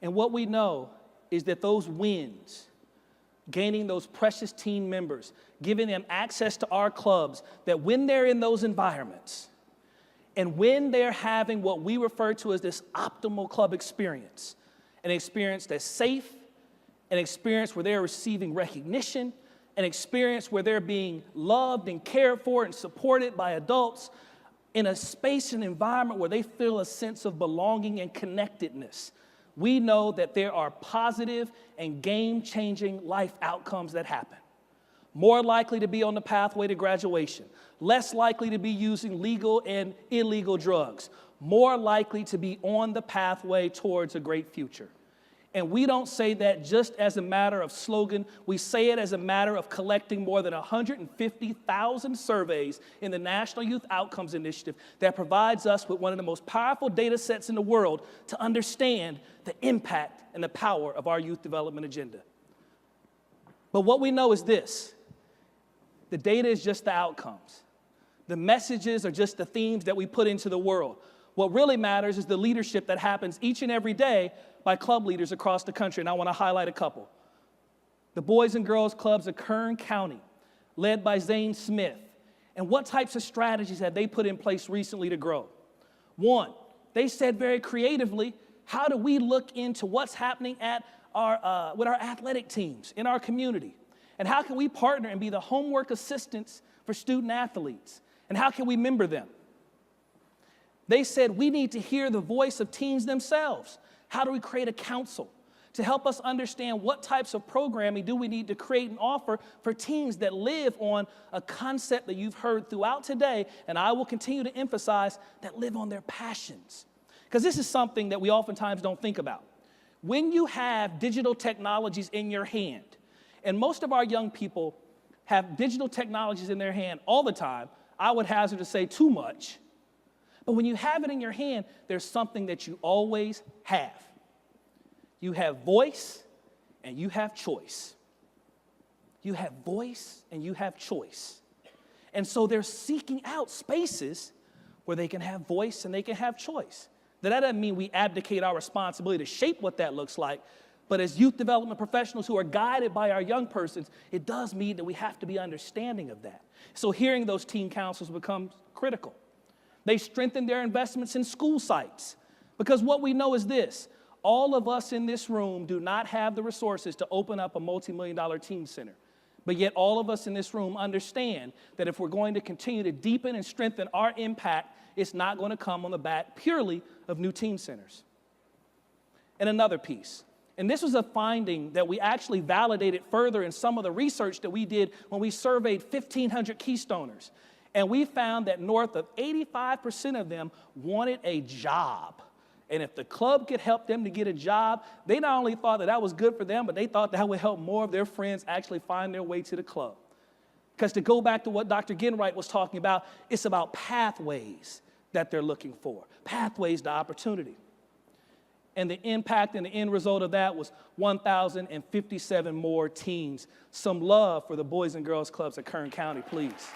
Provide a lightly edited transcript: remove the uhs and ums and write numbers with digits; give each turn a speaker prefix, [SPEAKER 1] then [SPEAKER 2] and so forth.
[SPEAKER 1] And what we know is that those wins, gaining those precious team members, giving them access to our clubs, that when they're in those environments, and when they're having what we refer to as this optimal club experience, an experience that's safe, an experience where they're receiving recognition, an experience where they're being loved and cared for and supported by adults, in a space and environment where they feel a sense of belonging and connectedness, we know that there are positive and game-changing life outcomes that happen. More likely to be on the pathway to graduation, less likely to be using legal and illegal drugs, more likely to be on the pathway towards a great future. And we don't say that just as a matter of slogan. We say it as a matter of collecting more than 150,000 surveys in the National Youth Outcomes Initiative that provides us with one of the most powerful data sets in the world to understand the impact and the power of our youth development agenda. But what we know is this: the data is just the outcomes. The messages are just the themes that we put into the world. What really matters is the leadership that happens each and every day by club leaders across the country, and I want to highlight a couple. The Boys and Girls Clubs of Kern County, led by Zane Smith. And what types of strategies have they put in place recently to grow? One, they said very creatively, how do we look into what's happening at with our athletic teams in our community? And how can we partner and be the homework assistants for student athletes? And how can we member them? They said we need to hear the voice of teens themselves. How do we create a council to help us understand what types of programming do we need to create and offer for teens that live on a concept that you've heard throughout today, and I will continue to emphasize, that live on their passions? Because this is something that we oftentimes don't think about. When you have digital technologies in your hand, and most of our young people have digital technologies in their hand all the time, I would hazard to say too much. But when you have it in your hand, there's something that you always have. You have voice and you have choice. You have voice and you have choice. And so they're seeking out spaces where they can have voice and they can have choice. Now, that doesn't mean we abdicate our responsibility to shape what that looks like, but as youth development professionals who are guided by our young persons, it does mean that we have to be understanding of that. So hearing those teen councils becomes critical. They strengthen their investments in school sites, because what we know is this: all of us in this room do not have the resources to open up a multi-million-dollar teen center. But yet all of us in this room understand that if we're going to continue to deepen and strengthen our impact, it's not going to come on the back purely of new teen centers. And another piece, and this was a finding that we actually validated further in some of the research that we did when we surveyed 1,500 Keystoners. And we found that north of 85% of them wanted a job. And if the club could help them to get a job, they not only thought that that was good for them, but they thought that would help more of their friends actually find their way to the club. Because to go back to what Dr. Ginwright was talking about, it's about pathways that they're looking for, pathways to opportunity. And the impact and the end result of that was 1,057 more teams. Some love for the Boys and Girls Clubs of Kern County, please.